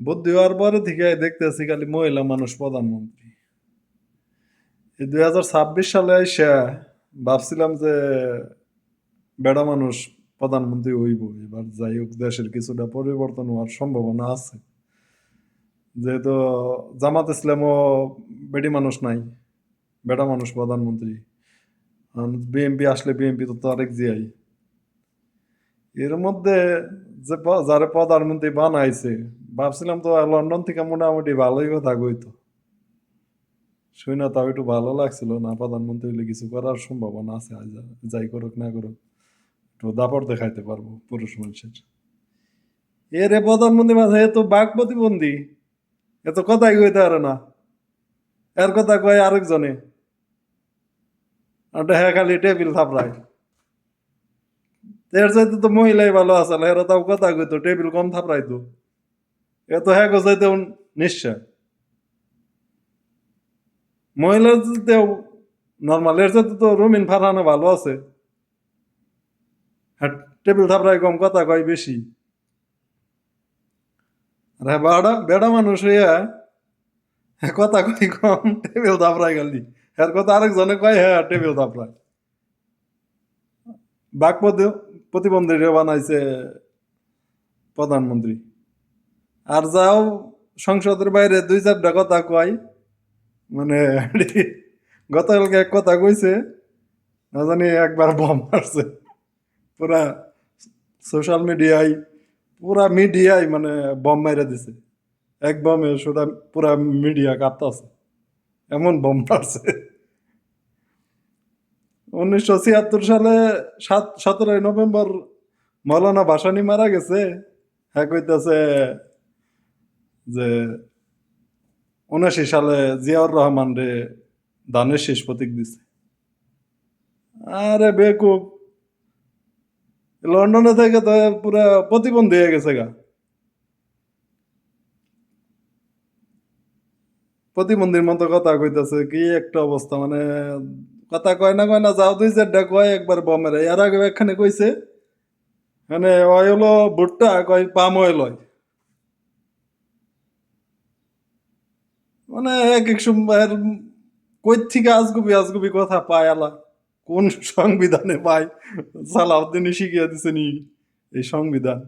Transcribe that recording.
বুদ্ধি হওয়ার পরে থেকে দেখতেছি খালি মহিলা মানুষ প্রধানমন্ত্রী। এই 2026 সালে এসে ভাবছিলাম যে বেড়া মানুষ প্রধানমন্ত্রী হইব, এবার যাই হোক দেশের কিছুটা পরিবর্তন হওয়ার সম্ভাবনা আছে, যেহেতু জামাত ইসলামও বেডি মানুষ নাই, বেড়া মানুষ প্রধানমন্ত্রী। বিএনপি আসলে বিএনপি তো তারেক জিয়াই। এর মধ্যে যে যারা প্রধানমন্ত্রী বানাইছে, ভাবছিলাম তো লন্ডন থেকে মোটামুটি ভালোই কথা কইতো, শুই না তাও একটু ভালো লাগছিল না, প্রধানমন্ত্রী হলে কিছু করার সম্ভাবনা আছে, যাই করুক না করুক একটু দাপট দেখাইতে পারবো পুরুষ মানুষের। এরে প্রধানমন্ত্রী মাঝে এ তো বাক প্রতিবন্ধী, এত কথাই কইতে পারে না, এর কথা কয় আরেকজনে, আর হ্যাঁ খালি টেবিল থাপড়ায়। এর চাইতে তো মহিলাই ভালো আছে, এরা তাও কথা কইতো, টেবিল কম থাপড়াইতো, এ তো হ্যাঁ গোছাইতে নিশ্চয়। মহিলার চাইতেও নর্মাল, এর চাইতে তো রুমিন ফারহানা ভালো আছে, হ্যাঁ টেবিল থাপড়ায় কম, কথা কয় বেশি। আর হ্যাঁ বেড়া মানুষ হইয়া হ্যাঁ কথা কয় কম, টেবিল থাপড়ায় খালি, এর কথা আরেকজনে কয় হ্যাঁ টেবিল থাপড়ায়। বাক প্রতিবন্ধী বানাইছে প্রধানমন্ত্রী। আর যাও সংসদের বাইরে দুই চারটা কথা কয়, মানে গতকালকে এক কথা কইছে, না জানি একবার বম মারছে, পুরা সোশ্যাল মিডিয়ায়, পুরা মিডিয়ায় মানে বম মাইরা দিছে, এক বমে সুদা পুরা মিডিয়া কাঁপতাছে, এমন বম মারছে। 1976 সালে 17ই নভেম্বর মৌলানা ভাসানী মারা গেছে। হ্যাঁ কইতাছে যে 79 সালে জিয়াউর রহমান রে ধানের শেষ প্রতীক দিছে। আরে বেকুব, লন্ডনে থেকে তো পুরা প্রতিবন্ধী হয়ে গেছে গা, প্রতিবন্ধীর মতো কথা কইতাছে, কি একটা অবস্থা, মানে কথা কয় না যাও দুই চারটা কয় একবার বমের। এর আগে এখানে কইছে মানে ওই হলো ভুট্টা, কয় পাম অয়েল হয়, মানে এক এক সময় কই থেকে আজগুবি আজগুবি কথা পায় আলা, কোন সংবিধানে পায়, সালাউদ্দিনই শিখিয়ে দিছে নি এই সংবিধান।